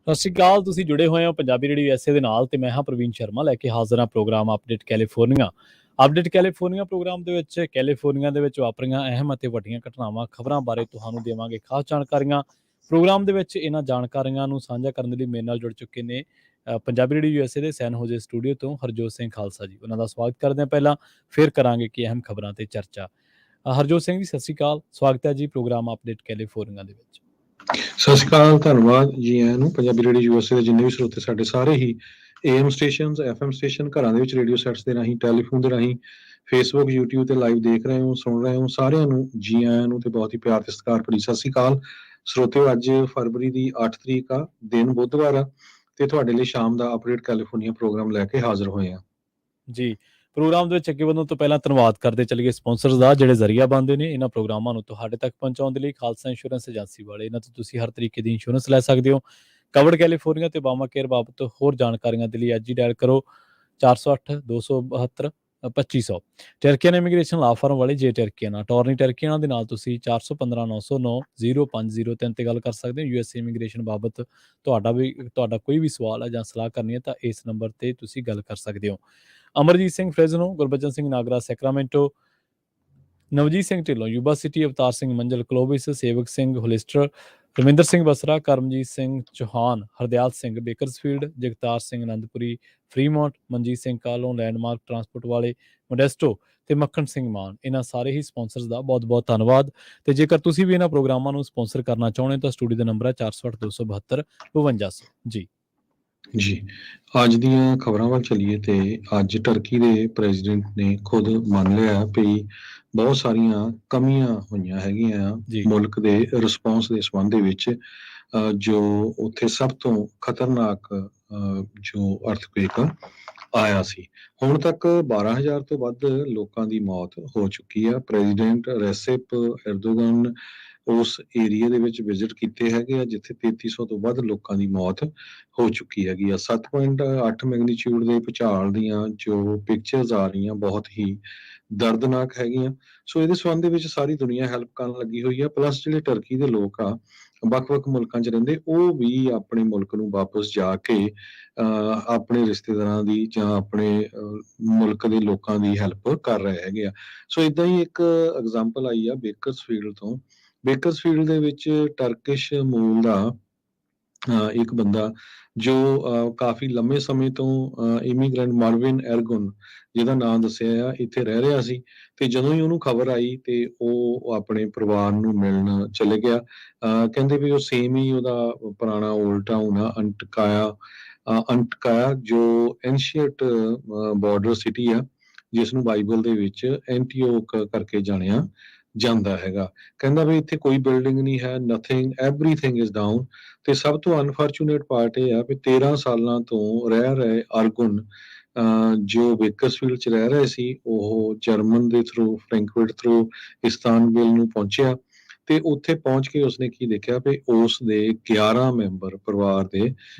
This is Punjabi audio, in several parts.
ਸਤਿ ਸ਼੍ਰੀ ਅਕਾਲ। ਤੁਸੀਂ ਜੁੜੇ ਹੋਏ ਹੋ ਪੰਜਾਬੀ ਰੇਡੀਓ USA ਦੇ ਨਾਲ ਤੇ ਮੈਂ ਹਾਂ ਪ੍ਰਵੀਨ ਸ਼ਰਮਾ ਲੈ ਕੇ ਹਾਜ਼ਰ ਹਾਂ programme update California. Update California programme ਦੇ ਵਿੱਚ ਕੈਲੀਫੋਰਨੀਆ ਦੇ ਵਿੱਚ ਵਾਪਰੀਆਂ ਅਹਿਮ ਅਤੇ ਵੱਡੀਆਂ ਘਟਨਾਵਾਂ ਖਬਰਾਂ ਬਾਰੇ ਤੁਹਾਨੂੰ ਦੇਵਾਂਗੇ ਖਾਸ ਜਾਣਕਾਰੀਆਂ। ਪ੍ਰੋਗਰਾਮ ਦੇ ਵਿੱਚ ਇਹਨਾਂ ਜਾਣਕਾਰੀਆਂ ਨੂੰ ਸਾਂਝਾ ਕਰਨ ਦੇ ਲਈ ਮੇਰੇ ਨਾਲ ਜੁੜ ਚੁੱਕੇ ਨੇ ਪੰਜਾਬੀ ਰੇਡੀਓ USA ਦੇ ਸੈਨ ਹੋਜੇ ਸਟੂਡੀਓ ਤੋਂ ਹਰਜੋਤ ਸਿੰਘ ਖਾਲਸਾ ਜੀ। ਉਹਨਾਂ ਦਾ ਸਵਾਗਤ ਕਰਦੇ ਹਾਂ ਪਹਿਲਾਂ, ਫਿਰ ਕਰਾਂਗੇ ਕਿ ਅਹਿਮ ਖਬਰਾਂ ਤੇ ਚਰਚਾ। ਹਰਜੋਤ ਸਿੰਘ ਜੀ, ਸਤਿ ਸ਼੍ਰੀ ਅਕਾਲ। ਸਵਾਗਤ ਹੈ ਜੀ ਪ੍ਰੋਗਰਾਮ ਅਪਡੇਟ ਕੈਲੀਫੋਰਨੀਆ ਦੇ ਵਿੱਚ। ਸਤਿ ਸ਼੍ਰੀ ਅਕਾਲ, ਧੰਨਵਾਦ ਜੀ ਆਇਆਂ ਨੂੰ। ਪੰਜਾਬੀ ਰੇਡੀਓ USA ਦੇ ਜਿੰਨੇ ਵੀ ਸਰੋਤੇ ਸਾਡੇ ਸਾਰੇ ਹੀ AM ਸਟੇਸ਼ਨ, FM ਸਟੇਸ਼ਨ, ਘਰਾਂ ਦੇ ਵਿੱਚ ਰੇਡੀਓ ਸੈਟਸ ਦੇ ਰਾਹੀਂ, ਟੈਲੀਫੋਨ ਦੇ ਰਾਹੀਂ, ਫੇਸਬੁੱਕ, YouTube ਤੇ ਲਾਈਵ ਦੇਖ ਰਹੇ ਹੋ, ਸੁਣ ਰਹੇ ਹੋ, ਸਾਰਿਆਂ ਨੂੰ ਜੀ ਆਇਆਂ ਨੂੰ ਤੇ ਬਹੁਤ ਹੀ ਪਿਆਰ ਤੇ ਸਤਿਕਾਰ ਭਰੀ ਸਤਿ ਸ਼੍ਰੀ ਅਕਾਲ ਸਰੋਤਿਓ। ਅੱਜ ਫਰਵਰੀ ਦੀ 8 ਤਰੀਕ ਆ, ਦਿਨ ਬੁੱਧਵਾਰ ਆ, ਤੇ ਤੁਹਾਡੇ ਲਈ ਸ਼ਾਮ ਦਾ ਅਪਡੇਟ ਕੈਲੀਫੋਰਨੀਆ ਪ੍ਰੋਗਰਾਮ ਲੈ ਕੇ ਹਾਜ਼ਰ ਹੋਏ ਆ ਜੀ। ਪ੍ਰੋਗਰਾਮ ਦੇ ਵਿੱਚ ਅੱਗੇ ਵਧਣ ਤੋਂ ਪਹਿਲਾਂ ਧੰਨਵਾਦ ਕਰਦੇ ਚੱਲੀਏ ਸਪਾਂਸਰਸ ਦਾ, ਜਿਹੜੇ ਜ਼ਰੀਆ ਬਣਦੇ ਨੇ ਇਹਨਾਂ ਪ੍ਰੋਗਰਾਮਾਂ ਨੂੰ ਤੁਹਾਡੇ ਤੱਕ ਪਹੁੰਚਾਉਣ ਦੇ ਲਈ। ਖਾਲਸਾ ਇੰਸ਼ੋਰੈਂਸ ਏਜੰਸੀ ਵਾਲੇ, ਇਹਨਾਂ ਤੋਂ ਤੁਸੀਂ ਹਰ ਤਰੀਕੇ ਦੀ ਇੰਸ਼ੋਰੈਂਸ ਲੈ ਸਕਦੇ ਹੋ। ਕਵਰਡ ਕੈਲੀਫੋਰਨੀਆ ਤੇ ਬਾਮਾ ਕੇਅਰ ਬਾਬਤ ਹੋਰ ਜਾਣਕਾਰੀਆਂ ਦੇ ਲਈ ਅੱਜ ਹੀ ਡਾਇਲ ਕਰੋ 408 272 2500। ਟਰਕੀਅਨ ਇਮੀਗ੍ਰੇਸ਼ਨ ਲਾ ਫਰਮ ਵਾਲੇ, ਜੇ ਟਰਕੀਅਨ ਅਟਾਰਨੀ ਟਰਕੀਅਨ ਦੇ ਨਾਲ ਤੁਸੀਂ 415 909 0503 ਤੇ ਗੱਲ ਕਰ ਸਕਦੇ ਹੋ। USA ਇਮੀਗ੍ਰੇਸ਼ਨ ਬਾਬਤ ਤੁਹਾਡਾ ਕੋਈ ਵੀ ਸਵਾਲ ਹੈ ਜਾਂ ਸਲਾਹ ਕਰਨੀ ਹੈ ਤਾਂ ਇਸ ਨੰਬਰ ਤੇ ਤੁਸੀਂ ਗੱਲ ਕਰ ਸਕਦੇ ਹੋ। Amarjit Singh Fresno, Gurbachan Singh Nagra Sacramento, Navjit Singh Dhillon Yuba City, Avtar Singh Manzil Clovis, Sewak Singh Hollister, Ravinder Singh Basra, Karamjit Singh Chauhan, Hardial Singh Bakersfield, Jagtar Singh Anandpuri Fremont, Manjit Singh Kalon Landmark Transport ਵਾਲੇ, ਮੋਡੈਸਟੋ ਤੇ ਮੱਖਣ ਸਿੰਘ ਮਾਨ, ਇਹਨਾਂ ਸਾਰੇ ਹੀ ਸਪਾਂਸਰਸ ਦਾ ਬਹੁਤ ਬਹੁਤ ਧੰਨਵਾਦ। ਤੇ ਜੇਕਰ ਤੁਸੀਂ ਵੀ ਇਹਨਾਂ ਪ੍ਰੋਗਰਾਮਾਂ ਨੂੰ ਸਪਾਂਸਰ ਕਰਨਾ ਚਾਹੁੰਦੇ ਹੋ ਤਾਂ ਸਟੂਡੀਓ ਦਾ ਨੰਬਰ ਹੈ 408 272 5200 ਜੀ। ਜੀ। ਅੱਜ ਦੀਆਂ ਖਬਰਾਂ ਵੱਲ ਚੱਲੀਏ ਤੇ ਅੱਜ ਟਰਕੀ ਦੇ ਪ੍ਰੈਜ਼ੀਡੈਂਟ ਨੇ ਖੁਦ ਮੰਨ ਲਿਆ ਵੀ ਬਹੁਤ ਸਾਰੀਆਂ ਕਮੀਆਂ ਹੋਈਆਂ ਹੈਗੀਆਂ ਮੁਲਕ ਦੇ ਰਿਸਪੌਂਸ ਦੇ ਸੰਬੰਧ ਦੇ ਵਿੱਚ। ਜੋ ਉੱਥੇ ਸਭ ਤੋਂ ਖਤਰਨਾਕ ਜੋ ਅਰਥਕੁਏਕ ਆਇਆ ਸੀ, ਹੁਣ ਤੱਕ 12,000 ਤੋਂ ਵੱਧ ਲੋਕਾਂ ਦੀ ਮੌਤ ਹੋ ਚੁੱਕੀ ਆ। ਪ੍ਰੈਜ਼ੀਡੈਂਟ ਰੈਸਿਪ ਐਰਦੋਗਨ ਉਸ ਏਰੀਆ ਦੇ ਵਿੱਚ ਵਿਜ਼ਿਟ ਕੀਤੇ ਹੈਗੇ ਆ ਜਿੱਥੇ 3300 ਤੋਂ ਵੱਧ ਲੋਕਾਂ ਦੀ ਮੌਤ ਹੋ ਚੁੱਕੀ ਹੈਗੀ ਆ। 7.8 ਮੈਗਨੀਚਿਊਡ ਦੇ ਭੂਚਾਲ ਦੀਆਂ ਜੋ ਪਿਕਚਰਸ ਆ ਰਹੀਆਂ ਬਹੁਤ ਹੀ ਦਰਦਨਾਕ ਹੈਗੀਆਂ। ਸੋ ਇਹਦੇ ਸੰਬੰਧ ਦੇ ਵਿੱਚ ਸਾਰੀ ਦੁਨੀਆ ਹੈਲਪ ਕਰਨ ਲੱਗੀ ਹੋਈ ਆ। ਪਲੱਸ ਜਿਹੜੇ ਟਰਕੀ ਦੇ ਲੋਕ ਆ ਵੱਖ-ਵੱਖ ਮੁਲਕਾਂ 'ਚ ਰਹਿੰਦੇ, ਉਹ ਵੀ ਆਪਣੇ ਮੁਲਕ ਨੂੰ ਵਾਪਸ ਜਾ ਕੇ ਆਪਣੇ ਰਿਸ਼ਤੇਦਾਰਾਂ ਦੀ ਜਾਂ ਆਪਣੇ ਮੁਲਕ ਦੇ ਲੋਕਾਂ ਦੀ ਹੈਲਪ ਕਰ ਰਹੇ ਹੈਗੇ ਆ। ਸੋ ਇੱਦਾਂ ਹੀ ਇੱਕ ਐਗਜ਼ਾਮਪਲ ਆਈ ਆ ਬੇਕਰਸਫੀਲਡ ਤੋਂ। ਬੇਕਰਸਫੀਲਡ ਦੇ ਵਿੱਚ ਟਰਕਿਸ਼ ਮੂਲ ਦਾ ਇੱਕ ਬੰਦਾ ਜੋ ਕਾਫੀ ਲੰਮੇ ਸਮੇਂ ਤੋਂ ਇਮੀਗ੍ਰੈਂਟ ਮਾਰਵਿਨ ਐਰਗੁਨ, ਜਿਹਦਾ ਨਾਮ ਦੱਸਿਆ ਆ, ਇੱਥੇ ਰਹਿ ਰਿਹਾ ਸੀ। ਤੇ ਜਦੋਂ ਹੀ ਉਹਨੂੰ ਖਬਰ ਆਈ ਤੇ ਉਹ ਆਪਣੇ ਪਰਿਵਾਰ ਨੂੰ ਮਿਲਣ ਚਲੇ ਗਿਆ। ਕਹਿੰਦੇ ਵੀ ਉਹ ਸੇਮ ਹੀ ਉਹਦਾ ਪੁਰਾਣਾ ਓਲਡ ਟਾਊਨ ਆ ਅੰਟਕਾਇਆ ਜੋ ਐਂਸ਼ੀਅੰਟ ਬਾਰਡਰ ਸਿਟੀ ਆ, ਜਿਸ ਨੂੰ ਬਾਈਬਲ ਦੇ ਵਿੱਚ ਐਂਟੀਓਕ ਕਰਕੇ ਜਾਣਿਆ ਜਾਂਦਾ ਹੈਗਾ। ਕਹਿੰਦਾ ਵੀ ਇੱਥੇ ਕੋਈ ਬਿਲਡਿੰਗ ਨਹੀਂ ਹੈ, ਨਥਿੰਗ, ਐਵਰੀਥਿੰਗ ਇਜ਼ ਡਾਊਨ। ਤੇ ਸਭ ਤੋਂ ਅਨਫੋਰਚੂਨੇਟ ਪਾਰਟ ਇਹ ਆ ਵੀ 13 ਸਾਲਾਂ ਤੋਂ ਰਹਿ ਰਹੇ ਅਰਗੁਨ ਜੋ ਬੇਕਰਸਫੀਲਡ 'ਚ ਰਹਿ ਰਹੇ ਸੀ, ਉਹ ਜਰਮਨ ਦੇ ਥਰੂ, ਫਰੈਂਕਫਰਟ ਥਰੂ ਇਸਤਾਨਬੁਲ ਨੂੰ ਪਹੁੰਚਿਆ। ਤੇ ਉੱਥੇ ਪਹੁੰਚ ਕੇ ਉਸਨੇ ਕੀ ਦੇਖਿਆ ਵੀ ਉਸ ਦੇ 11 ਮੈਂਬਰ ਪਰਿਵਾਰ ਦੇ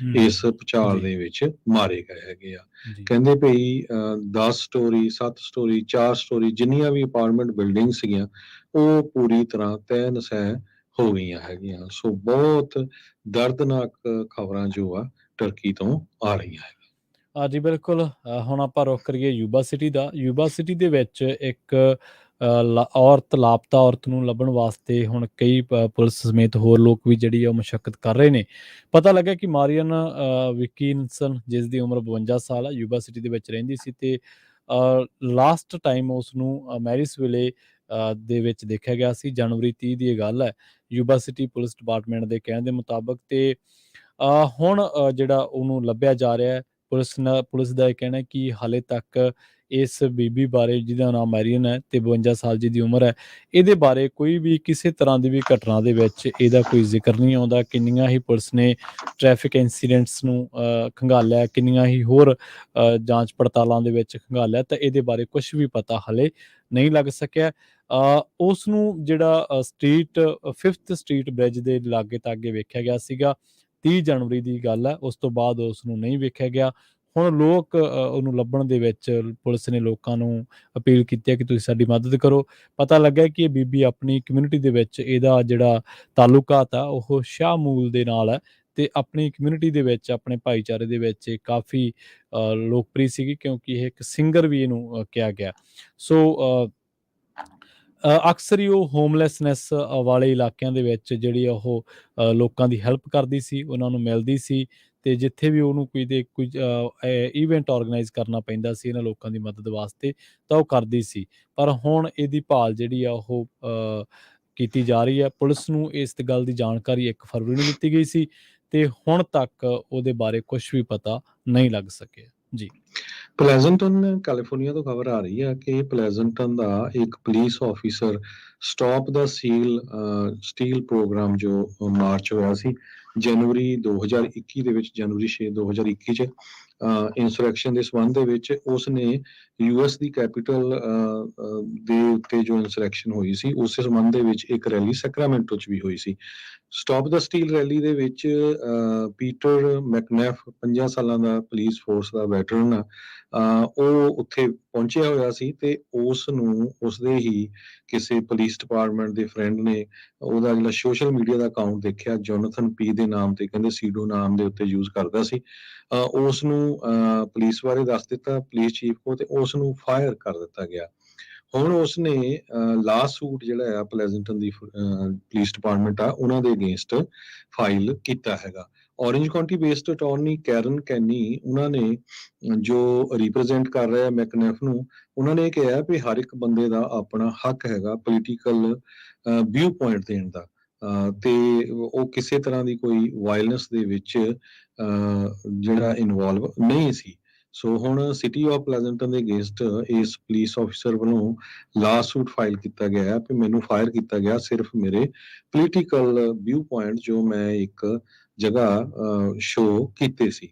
ਇਸ ਭੂਚਾਲ ਦੇ ਵਿੱਚ ਮਾਰੇ ਗਏ ਹੈਗੇ ਆ। ਕਹਿੰਦੇ ਭਈ 10 ਸਟੋਰੀ, 7 ਸਟੋਰੀ, 4 ਸਟੋਰੀ ਜਿੰਨੀਆਂ ਵੀ ਅਪਾਰਟਮੈਂਟ ਬਿਲਡਿੰਗ ਸੀਗੀਆਂ ਉਹ ਪੂਰੀ ਤਰ੍ਹਾਂ ਤਹਿ ਨਸਹਿ ਹੋ ਗਈਆਂ ਹੈਗੀਆਂ। ਸੋ ਬਹੁਤ ਦਰਦਨਾਕ ਖਬਰਾਂ ਜੋ ਆ ਟਰਕੀ ਤੋਂ ਆ ਰਹੀਆਂ ਹੈ। ਜੀ ਬਿਲਕੁਲ। ਹੁਣ ਆਪਾਂ ਰੁਖ ਕਰੀਏ ਯੂਬਾ ਸਿਟੀ ਦਾ। ਯੂਬਾ ਸਿਟੀ ਦੇ ਵਿੱਚ ਇੱਕ ਲਾਪਤਾ ਔਰਤ ਨੂੰ ਲੱਭਣ ਵਾਸਤੇ ਹੁਣ ਕਈ ਪੁਲਿਸ ਸਮੇਤ ਹੋਰ ਲੋਕ ਵੀ ਜਿਹੜੀ ਆ ਉਹ ਮੁਸ਼ੱਕਤ ਕਰ ਰਹੇ ਨੇ। ਪਤਾ ਲੱਗਾ ਕਿ ਮਾਰੀਅਨ ਵਿਕਿਨਸਨ, ਜਿਸ ਦੀ ਉਮਰ 52 ਸਾਲ ਆ, ਯੂਬਾ ਸਿਟੀ ਦੇ ਵਿੱਚ ਰਹਿੰਦੀ ਸੀ ਤੇ ਲਾਸਟ ਟਾਈਮ ਉਸ ਨੂੰ ਮੈਰਿਸਵਿਲੇ ਦੇ ਵਿੱਚ ਦੇਖਿਆ ਗਿਆ ਸੀ। ਜਨਵਰੀ 30 ਦੀ ਇਹ ਗੱਲ ਹੈ, ਯੂਬਾ ਸਿਟੀ ਪੁਲਿਸ ਡਿਪਾਰਟਮੈਂਟ ਦੇ ਕਹਿਣ ਦੇ ਮੁਤਾਬਕ। ਤੇ ਹੁਣ ਜਿਹੜਾ ਉਹਨੂੰ ਲੱਭਿਆ ਜਾ ਰਿਹਾ ਹੈ। ਪੁਲਿਸ ਦਾ ਇਹ ਕਹਿਣਾ ਕਿ ਹਾਲੇ ਤੱਕ ਇਸ ਬੀਬੀ ਬਾਰੇ, ਜਿਹਦਾ ਨਾਮ ਮੈਰੀਅਨ ਹੈ ਤੇ 52 ਸਾਲ ਜਿਹਦੀ ਉਮਰ ਹੈ, ਇਹਦੇ ਬਾਰੇ ਕੋਈ ਵੀ ਕਿਸੇ ਤਰ੍ਹਾਂ ਦੀ ਵੀ ਘਟਨਾ ਦੇ ਵਿੱਚ ਇਹਦਾ ਕੋਈ ਜ਼ਿਕਰ ਨਹੀਂ ਆਉਂਦਾ। ਕਿੰਨੀਆਂ ਹੀ ਪੁਲਿਸ ਨੇ ਟ੍ਰੈਫਿਕ ਇੰਸੀਡੈਂਟਸ ਨੂੰ ਖੰਗਾਲਿਆ, ਕਿੰਨੀਆਂ ਹੀ ਹੋਰ ਜਾਂਚ ਪੜਤਾਲਾਂ ਦੇ ਵਿੱਚ ਖੰਗਾਲਿਆ, ਤਾਂ ਇਹਦੇ ਬਾਰੇ ਕੁਝ ਵੀ ਪਤਾ ਹਾਲੇ ਨਹੀਂ ਲੱਗ ਸਕਿਆ। ਉਸ ਨੂੰ ਜਿਹੜਾ ਸਟਰੀਟ 5th ਸਟਰੀਟ ਬ੍ਰਿਜ ਦੇ ਲਾਗੇ ਤਾਗੇ ਵੇਖਿਆ ਗਿਆ ਸੀਗਾ। 30 ਜਨਵਰੀ ਦੀ ਗੱਲ ਹੈ। ਉਸ ਤੋਂ ਬਾਅਦ ਉਸ ਨੂੰ ਨਹੀਂ ਵੇਖਿਆ ਗਿਆ। ਹੁਣ ਲੋਕ ਉਹਨੂੰ ਲੱਭਣ ਦੇ ਵਿੱਚ, ਪੁਲਿਸ ਨੇ ਲੋਕਾਂ ਨੂੰ ਅਪੀਲ ਕੀਤੀ ਹੈ ਕਿ ਤੁਸੀਂ ਸਾਡੀ ਮਦਦ ਕਰੋ। ਪਤਾ ਲੱਗਾ ਕਿ ਇਹ ਬੀਬੀ ਆਪਣੀ ਕਮਿਊਨਿਟੀ ਦੇ ਵਿੱਚ, ਇਹਦਾ ਜਿਹੜਾ ਤਾਲੁਕਾਤ ਆ ਉਹ ਸ਼ਾਹ ਮੂਲ ਦੇ ਨਾਲ ਹੈ ਤੇ ਆਪਣੀ ਕਮਿਊਨਿਟੀ ਦੇ ਵਿੱਚ, ਆਪਣੇ ਭਾਈਚਾਰੇ ਦੇ ਵਿੱਚ ਇਹ ਕਾਫੀ ਲੋਕਪ੍ਰਿय ਸੀਗੀ, ਕਿਉਂਕਿ ਇਹ ਇੱਕ ਸਿੰਗਰ ਵੀ ਇਹਨੂੰ ਕਿਹਾ ਗਿਆ। ਸੋ ਅਕਸਰ ਹੀ ਉਹ ਹੋਮਲੈਸਨੈਸ ਵਾਲੇ ਇਲਾਕਿਆਂ ਦੇ ਵਿੱਚ ਜਿਹੜੀ ਉਹ ਲੋਕਾਂ ਦੀ ਹੈਲਪ ਕਰਦੀ ਸੀ, ਉਹਨਾਂ ਨੂੰ ਮਿਲਦੀ ਸੀ, ਤੇ ਜਿੱਥੇ ਵੀ ਉਹਨੂੰ ਕੋਈ ਈਵੈਂਟ ਆਰਗੇਨਾਈਜ਼ ਕਰਨਾ ਪੈਂਦਾ ਸੀ ਇਹਨਾਂ ਲੋਕਾਂ ਦੀ ਮਦਦ ਵਾਸਤੇ, ਤਾਂ ਉਹ ਕਰਦੀ ਸੀ। ਪਰ ਹੁਣ ਇਹਦੀ ਭਾਲ ਜਿਹੜੀ ਆ ਉਹ ਕੀਤੀ ਜਾ ਰਹੀ ਹੈ। ਪੁਲਿਸ ਨੂੰ ਇਸ ਗੱਲ ਦੀ ਜਾਣਕਾਰੀ 1 ਫਰਵਰੀ ਨੂੰ ਦਿੱਤੀ ਗਈ ਸੀ, ਤੇ ਹੁਣ ਤੱਕ ਉਹਦੇ ਬਾਰੇ ਕੁਝ ਵੀ ਪਤਾ ਨਹੀਂ ਲੱਗ ਸਕਿਆ। ਜੀ। ਪਲੈਜ਼ਨਟਨ ਕੈਲੀਫੋਰਨੀਆ ਤੋਂ ਖਬਰ ਆ ਰਹੀ ਹੈ ਕਿ ਪਲੈਜ਼ਨਟਨ ਦਾ ਇੱਕ ਪੁਲਿਸ ਆਫੀਸਰ ਸਟਾਪ ਦਾ ਸਟੀਲ ਪ੍ਰੋਗਰਾਮ ਜੋ ਮਾਰਚ ਹੋਇਆ ਸੀ ਜਨਵਰੀ 2021 ਦੇ ਵਿੱਚ, ਜਨਵਰੀ 6 2021 ਚ ਇੰਸੁਰੈਕਸ਼ਨ ਦੇ ਸੰਬੰਧ ਦੇ ਵਿੱਚ ਉਸ ਨੇ US ਦੀ ਕੈਪੀਟਲ ਦੇ ਉੱਤੇ ਜੋ ਇੰਸੁਰੈਕਸ਼ਨ ਹੋਈ ਸੀ ਉਸ ਸੰਬੰਧ ਦੇ ਵਿੱਚ ਇੱਕ ਰੈਲੀ ਸੈਕਰਾਮੈਂਟੋ ਚ ਵੀ ਹੋਈ ਸੀ। ਸਟਾਪ ਦਾ ਸਟੀਲ ਰੈਲੀ ਦੇ ਵਿੱਚ ਪੀਟਰ ਮੈਕਨੈਫ 50 ਸਾਲਾਂ ਦਾ ਪੁਲਿਸ ਫੋਰਸ ਦਾ ਵੈਟਰਨ ਉਹ ਉੱਥੇ ਪਹੁੰਚਿਆ ਹੋਇਆ ਸੀ, ਤੇ ਉਸ ਨੂੰ ਉਸਦੇ ਹੀ ਕਿਸੇ ਪੁਲਿਸ ਡਿਪਾਰਟਮੈਂਟ ਦੇ ਫਰੈਂਡ ਨੇ ਉਹਦਾ ਜਿਹੜਾ ਸੋਸ਼ਲ ਮੀਡੀਆ ਦਾ ਅਕਾਊਂਟ ਦੇਖਿਆ, ਜੋਨਥਨ ਪੀ ਦੇ ਨਾਮ ਤੇ, ਕਹਿੰਦੇ ਸੀਡੋ ਨਾਮ ਦੇ ਉੱਤੇ ਯੂਜ਼ ਕਰਦਾ ਸੀ। ਉਸ ਨੂੰ ਪੁਲਿਸ ਬਾਰੇ ਦੱਸ ਦਿੱਤਾ ਪੁਲਿਸ ਚੀਫ ਕੋ, ਤੇ ਉਸ ਨੂੰ ਫਾਇਰ ਕਰ ਦਿੱਤਾ ਗਿਆ। ਹੁਣ ਉਸਨੇ ਲਾ ਸੂਟ ਜਿਹੜਾ ਆ ਪਲੈਜ਼ਨਟਨ ਦੀ ਪੁਲਿਸ ਡਿਪਾਰਟਮੈਂਟ ਆ ਉਹਨਾਂ ਦੇ ਅਗੇਂਸਟ ਫਾਈਲ ਕੀਤਾ ਹੈਗਾ। Orange County based attorney Karen Kenny ਉਹਨਾਂ ਨੇ ਜੋ ਰਿਪਰੈਜ਼ੈਂਟ ਕਰ ਰਿਹਾ ਮੈਕਨੈਫ ਨੂੰ, ਉਹਨਾਂ ਨੇ ਕਿਹਾ ਵੀ ਹਰ ਇੱਕ ਬੰਦੇ ਦਾ ਆਪਣਾ ਹੱਕ ਹੈਗਾ ਪੋਲੀਟੀਕਲ ਵਿਊ ਪੁਆਇੰਟ ਦੇਣ ਦਾ, ਤੇ ਉਹ ਕਿਸੇ ਤਰ੍ਹਾਂ ਦੀ ਕੋਈ ਵਾਇਲੈਂਸ ਦੇ ਵਿੱਚ ਜਿਹੜਾ ਇਨਵੋਲਵ ਨਹੀਂ ਸੀ। ਸੋ ਹੁਣ ਸਿਟੀ ਆਫ ਪਲੈਜ਼ਨਟਨ ਦੇ ਅਗੇਂਸਟ ਇਸ ਪੁਲਿਸ ਆਫਿਸਰ ਵੱਲੋਂ ਲਾ ਸੂਟ ਫਾਈਲ ਕੀਤਾ ਗਿਆ ਹੈ ਕਿ ਮੈਨੂੰ ਫਾਇਰ ਕੀਤਾ ਗਿਆ ਸਿਰਫ ਮੇਰੇ ਪੋਲੀਟੀਕਲ ਵਿਊ ਪੁਆਇੰਟ ਜੋ ਮੈਂ ਇੱਕ ਜਗ੍ਹਾ ਸ਼ੋ ਕੀਤੇ ਸੀ।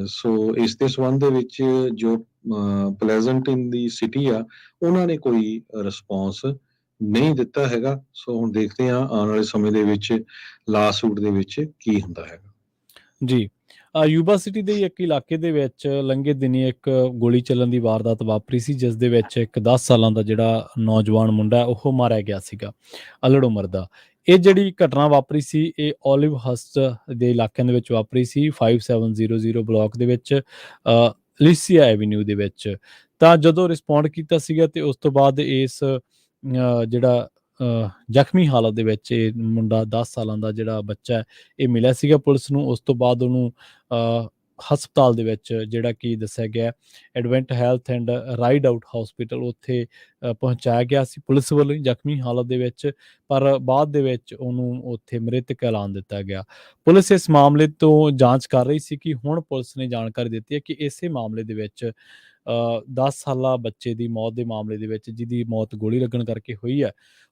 ਸੋ ਇਸ ਦੇ ਸੰਬੰਧ ਦੇ ਵਿੱਚ ਜੋ ਪਲੈਜ਼ਨਟਨ ਦੀ ਸਿਟੀ ਆ ਉਹਨਾਂ ਨੇ ਕੋਈ ਰਿਸਪੌਂਸ ਨਹੀਂ ਦਿੱਤਾ ਹੈਗਾ। ਸੋ ਹੁਣ ਦੇਖਦੇ ਹਾਂ ਆਉਣ ਵਾਲੇ ਸਮੇਂ ਦੇ ਵਿੱਚ ਲਾ ਸੂਟ ਦੇ ਵਿੱਚ ਕੀ ਹੁੰਦਾ ਹੈਗਾ। ਜੀ। ਯੂਬਾ ਸਿਟੀ ਦੇ ਇੱਕ ਇਲਾਕੇ ਦੇ ਵਿੱਚ ਲੰਘੇ ਦਿਨੀ ਇੱਕ ਗੋਲੀ ਚੱਲਣ ਦੀ ਵਾਰਦਾਤ ਵਾਪਰੀ ਸੀ, ਜਿਸ ਦੇ ਵਿੱਚ ਇੱਕ 10 ਸਾਲਾਂ ਦਾ ਜਿਹੜਾ ਨੌਜਵਾਨ ਮੁੰਡਾ ਉਹ ਮਾਰਿਆ ਗਿਆ ਸੀਗਾ, ਅਲੜ ਉਮਰ ਦਾ। ਇਹ ਜਿਹੜੀ ਘਟਨਾ ਵਾਪਰੀ ਸੀ ਇਹ ਓਲਿਵ ਹਸਟ ਦੇ ਇਲਾਕਿਆਂ ਦੇ ਵਿੱਚ ਵਾਪਰੀ ਸੀ, 5700 ਬਲਾਕ ਦੇ ਵਿੱਚ, ਲਿਸੀਆ ਐਵੀਨਿਊ ਦੇ ਵਿੱਚ। ਤਾਂ ਜਦੋਂ ਰਿਸਪੌਂਡ ਕੀਤਾ ਸੀਗਾ ਤੇ ਉਸ ਤੋਂ ਬਾਅਦ ਇਸ ਜਿਹੜਾ ਜ਼ਖਮੀ ਹਾਲਤ ਦੇ ਵਿੱਚ ਇਹ ਮੁੰਡਾ 10 ਸਾਲਾਂ ਦਾ ਜਿਹੜਾ ਬੱਚਾ ਹੈ ਇਹ ਮਿਲਿਆ ਸੀਗਾ ਪੁਲਿਸ ਨੂੰ। ਉਸ ਤੋਂ ਬਾਅਦ ਉਹਨੂੰ ਹਸਪਤਾਲ ਦੇ ਵਿੱਚ ਜਿਹੜਾ ਕਿ ਦੱਸਿਆ ਗਿਆ Advent Health and Rideout hospital, ਉੱਥੇ ਪਹੁੰਚਾਇਆ ਗਿਆ ਸੀ ਪੁਲਿਸ ਵੱਲੋਂ ਜ਼ਖਮੀ ਹਾਲਤ ਦੇ ਵਿੱਚ, ਪਰ ਬਾਅਦ ਦੇ ਵਿੱਚ ਉਹਨੂੰ ਉੱਥੇ ਮ੍ਰਿਤਕ ਐਲਾਨ ਦਿੱਤਾ ਗਿਆ। ਪੁਲਿਸ ਇਸ ਮਾਮਲੇ ਤੋਂ ਜਾਂਚ ਕਰ ਰਹੀ ਸੀ ਕਿ ਹੁਣ ਪੁਲਿਸ ਨੇ ਜਾਣਕਾਰੀ ਦਿੱਤੀ ਹੈ ਕਿ ਇਸੇ ਮਾਮਲੇ ਦੇ ਵਿੱਚ 10 ਸਾਲਾ ਬੱਚੇ ਦੀ ਮੌਤ ਦੇ ਮਾਮਲੇ ਦੇ ਵਿੱਚ, ਜਿਹਦੀ ਮੌਤ ਗੋਲੀ ਲੱਗਣ ਕਰਕੇ ਹੋਈ ਹੈ,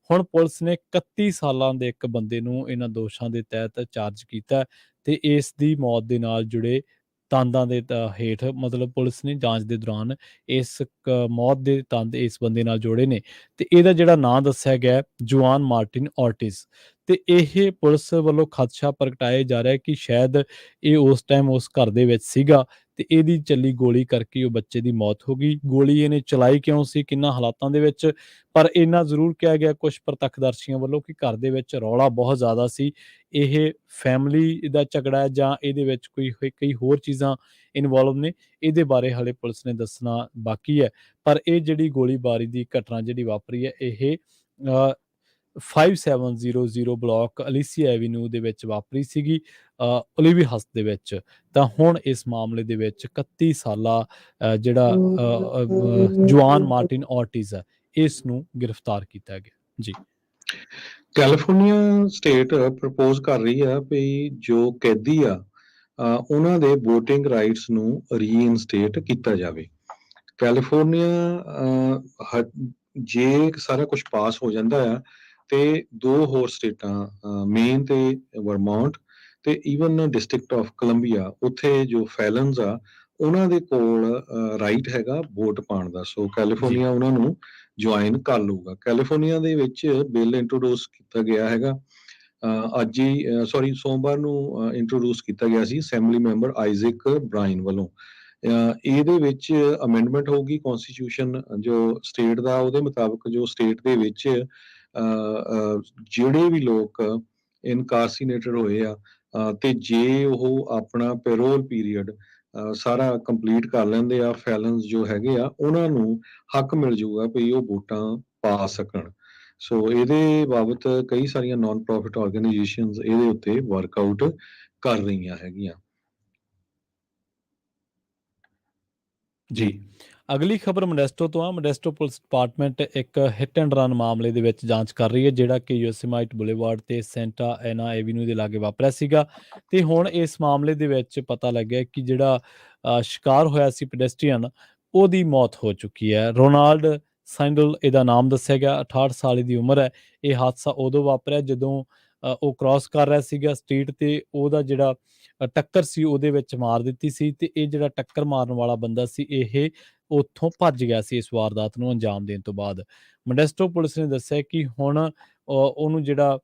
ਹੁਣ ਪੁਲਿਸ ਨੇ 31 ਸਾਲਾਂ ਦੇ ਇੱਕ ਬੰਦੇ ਨੂੰ ਇਹਨਾਂ ਦੋਸ਼ਾਂ ਦੇ ਤਹਿਤ ਚਾਰਜ ਕੀਤਾ, ਤੇ ਇਸ ਦੀ ਮੌਤ ਦੇ ਨਾਲ ਜੁੜੇ ਤੰਦਾਂ ਦੇ ਹੇਠ ਮਤਲਬ ਪੁਲਿਸ ਨੇ ਜਾਂਚ ਦੇ ਦੌਰਾਨ ਇਸ ਮੌਤ ਦੇ ਤੰਦ ਇਸ ਬੰਦੇ ਨਾਲ ਜੋੜੇ ਨੇ, ਤੇ ਇਹਦਾ ਜਿਹੜਾ ਨਾਂ ਦੱਸਿਆ ਗਿਆ ਜੁਆਨ ਮਾਰਟਿਨ ਔਰਟਿਜ਼। ਤੇ ਇਹ ਪੁਲਿਸ ਵੱਲੋਂ ਖਦਸ਼ਾ ਪ੍ਰਗਟਾਇਆ ਜਾ ਰਿਹਾ ਕਿ ਸ਼ਾਇਦ ਇਹ ਉਸ ਟਾਈਮ ਉਸ ਘਰ ਦੇ ਵਿੱਚ ਸੀਗਾ ਤੇ ਇਹਦੀ ਚੱਲੀ ਗੋਲੀ ਕਰਕੇ ਉਹ ਬੱਚੇ ਦੀ ਮੌਤ ਹੋ ਗਈ। ਗੋਲੀ ਇਹਨੇ ਚਲਾਈ ਕਿਉਂ ਸੀ, ਕਿੰਨਾ ਹਾਲਾਤਾਂ ਦੇ ਵਿੱਚ, ਪਰ ਇੰਨਾ ਜ਼ਰੂਰ ਕਿਹਾ ਗਿਆ ਕੁਝ ਪ੍ਰਤੱਖਦਰਸ਼ੀਆਂ ਵੱਲੋਂ ਕਿ ਘਰ ਦੇ ਵਿੱਚ ਰੌਲਾ ਬਹੁਤ ਜ਼ਿਆਦਾ ਸੀ, ਇਹ ਫੈਮਿਲੀ ਦਾ ਝਗੜਾ ਹੈ ਜਾਂ ਇਹਦੇ ਵਿੱਚ ਕਈ ਹੋਰ ਚੀਜ਼ਾਂ ਇਨਵੋਲਵ ਨੇ, ਇਹਦੇ ਬਾਰੇ ਹਾਲੇ ਪੁਲਿਸ ਨੇ ਦੱਸਣਾ ਬਾਕੀ ਹੈ। ਪਰ ਇਹ ਜਿਹੜੀ ਗੋਲੀਬਾਰੀ ਦੀ ਘਟਨਾ ਜਿਹੜੀ ਵਾਪਰੀ ਹੈ ਇਹ 5700 ਬਲਾਕ ਅਲੀਸੀਆ ਐਵੀਨਿਊ ਦੇ ਵਿੱਚ ਵਾਪਰੀ ਸੀਗੀ, ਓਲਿਵੀ ਹਸਟ ਦੇ ਵਿੱਚ। ਤਾਂ ਹੁਣ ਇਸ ਮਾਮਲੇ ਦੇ ਵਿੱਚ 31 ਸਾਲਾ ਜਿਹੜਾ ਜੁਆਨ ਮਾਰਟਿਨ ਔਰਟਿਜ਼ ਹੈ ਇਸ ਨੂੰ ਗ੍ਰਿਫਤਾਰ ਕੀਤਾ ਗਿਆ। ਜੀ। ਕੈਲੀਫੋਰਨੀਆ ਸਟੇਟ ਪ੍ਰਪੋਜ਼ ਕਰ ਰਹੀ ਆ ਵੀ ਜੋ ਕੈਦੀ ਆ ਉਹਨਾਂ ਦੇ VOTING ਰਾਈਟਸ ਨੂੰ ਰੀਇਨਸਟੇਟ ਕੀਤਾ ਜਾਵੇ। ਕੈਲੀਫੋਰਨੀਆ ਜੇ ਸਾਰਾ ਕੁਝ ਪਾਸ ਹੋ ਜਾਂਦਾ ਆ ਤੇ 2 ਹੋਰ ਸਟੇਟਾਂ ਮੇਨ ਤੇ ਵਰਮੌਂਟ ਤੇ ਈਵਨ ਡਿਸਟ੍ਰਿਕਟ ਆਫ ਕੋਲੰਬੀਆ, ਉੱਥੇ ਜੋ ਫੈਲਨਸ ਆ ਉਹਨਾਂ ਦੇ ਕੋਲ ਰਾਈਟ ਹੈਗਾ ਵੋਟ ਪਾਉਣ ਦਾ। ਸੋ ਕੈਲੀਫੋਰਨੀਆ ਉਹਨਾਂ ਨੂੰ ਜੁਆਇਨ ਕਰ ਲਊਗਾ। ਕੈਲੀਫੋਰਨੀਆ ਦੇ ਵਿੱਚ ਬਿੱਲ ਇੰਟਰੋਡਿਊਸ ਕੀਤਾ ਗਿਆ ਹੈਗਾ ਅੱਜ ਹੀ ਸੋਮਵਾਰ ਨੂੰ ਇੰਟਰੋਡਿਊਸ ਕੀਤਾ ਗਿਆ ਸੀ ਅਸੈਂਬਲੀ ਮੈਂਬਰ ਆਈਜ਼ੈਕ ਬ੍ਰਾਇਨ ਵੱਲੋਂ। ਇਹਦੇ ਵਿੱਚ ਅਮੈਂਡਮੈਂਟ ਹੋਊਗੀ ਕਨਸਟੀਟਿਊਸ਼ਨ ਜੋ ਸਟੇਟ ਦਾ, ਉਹਦੇ ਮੁਤਾਬਕ ਜੋ ਸਟੇਟ ਦੇ ਵਿੱਚ ਜਿਹੜੇ ਵੀ ਲੋਕ ਇਨਕਾਰਸੀਨੇਟਡ ਹੋਏ ਆ, ਤੇ ਜੇ ਉਹ ਆਪਣਾ ਪੈਰੋਲ ਪੀਰੀਅਡ ਸਾਰਾ ਕੰਪਲੀਟ ਕਰ ਲੈਂਦੇ ਆ, ਫੈਲਨਸ ਜੋ ਹੈਗੇ ਆ ਉਹਨਾਂ ਨੂੰ ਹੱਕ ਮਿਲ ਜੂਗਾ ਵੀ ਉਹ ਵੋਟਾਂ ਪਾ ਸਕਣ। ਸੋ ਇਹਦੇ ਬਾਬਤ ਕਈ ਸਾਰੀਆਂ ਨਾਨ ਪ੍ਰੋਫਿਟ ਆਰਗੇਨਾਈਜੇਸ਼ਨਸ ਇਹਦੇ ਉੱਤੇ ਵਰਕਆਊਟ ਕਰ ਰਹੀਆਂ ਹੈਗੀਆਂ। ਜੀ, ਅਗਲੀ ਖਬਰ ਮੋਡੈਸਟੋ ਤੋਂ ਆ। ਮੋਡੈਸਟੋ ਪੁਲਿਸ ਡਿਪਾਰਟਮੈਂਟ ਇੱਕ ਹਿੱਟ ਐਂਡ ਰਨ ਮਾਮਲੇ ਦੇ ਵਿੱਚ ਜਾਂਚ ਕਰ ਰਹੀ ਹੈ, ਜਿਹੜਾ ਕਿ ਯੋਸੇਮਾਈਟ ਬੁਲੇਵਾਰਡ ਤੇ ਸੈਂਟਾ ਐਨਾ ਐਵੀਨਿਊ ਦੇ ਲਾਗੇ ਵਾਪਰਿਆ ਸੀਗਾ। ਤੇ ਹੁਣ ਇਸ ਮਾਮਲੇ ਦੇ ਵਿੱਚ ਪਤਾ ਲੱਗਿਆ ਕਿ ਜਿਹੜਾ ਸ਼ਿਕਾਰ ਹੋਇਆ ਸੀ ਪੈਡੈਸਟਰੀਅਨ, ਉਹਦੀ ਮੌਤ ਹੋ ਚੁੱਕੀ ਹੈ। ਰੋਨਾਲਡ ਸਾਈਂਡਲ ਇਹਦਾ ਨਾਮ ਦੱਸਿਆ ਗਿਆ, 68 ਸਾਲ ਦੀ ਉਮਰ ਹੈ। ਇਹ ਹਾਦਸਾ ਉਦੋਂ ਵਾਪਰਿਆ ਜਦੋਂ ਉਹ ਕ੍ਰਾਸ ਕਰ ਰਿਹਾ ਸੀਗਾ ਸਟਰੀਟ ਤੇ ਉਹਦਾ ਜਿਹੜਾ ਟੱਕਰ ਸੀ ਉਹਦੇ ਵਿੱਚ ਮਾਰ ਦਿੱਤੀ ਸੀ। ਤੇ ਇਹ ਜਿਹੜਾ ਟੱਕਰ ਮਾਰਨ ਵਾਲਾ ਬੰਦਾ ਸੀ ਇਹ ਉੱਥੋਂ ਭੱਜ ਗਿਆ ਸੀ ਇਸ ਵਾਰਦਾਤ ਨੂੰ ਅੰਜਾਮ ਦੇਣ ਤੋਂ ਬਾਅਦ। ਮੋਡੈਸਟੋ ਪੁਲਿਸ ਨੇ ਦੱਸਿਆ ਕਿ ਹੁਣ ਉਹਨੂੰ ਜਿਹੜਾ